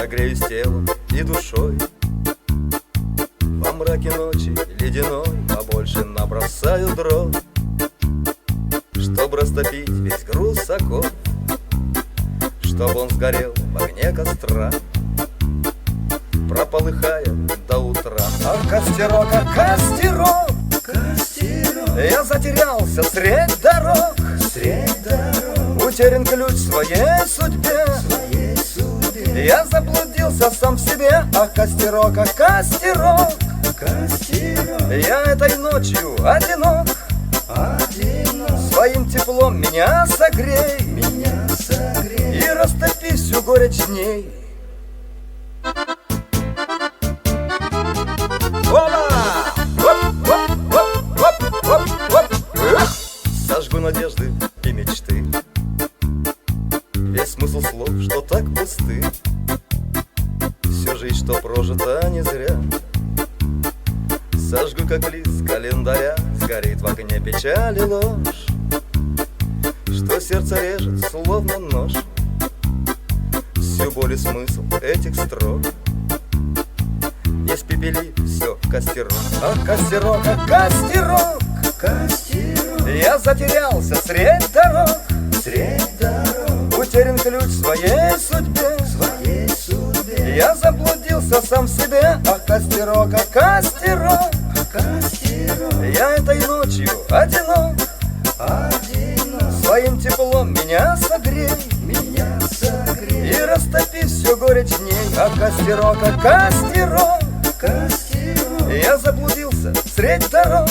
согреюсь телом и душой. Во мраке ночи ледяной побольше набросаю дров, чтоб растопить весь груз оков, чтоб он сгорел в огне костра, прополыхая до утра. А костерок, я затерялся средь дорог, утерян ключ своей судьбе. Я заблудился сам в себе. А костерок, я этой ночью одинок. Своим теплом меня согрей и растопи всю горечь дней. Сожгу надежды и мечты, весь смысл слов, что так пусты. Всю жизнь, что прожита не зря, сожгу, как лист календаря. Сгорит в огне печаль и ложь, что сердце режет, словно нож. Всю боль и смысл этих строк испепели все в костерок. А костерок, я затерялся средь дорог, утерян ключ своей судьбе. Я заблудился сам в себе. А костерок, я этой ночью одинок. Своим теплом меня согрей и растопи всю горечь дней. А костерок, я заблудился средь дорог,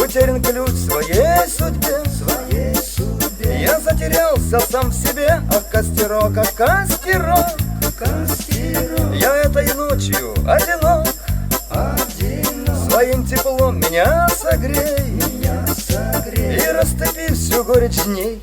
утерян ключ своей судьбе. Я затерялся сам в себе. А костерок, я этой ночью одинок. Своим теплом меня согрей и растопи всю горечь дней.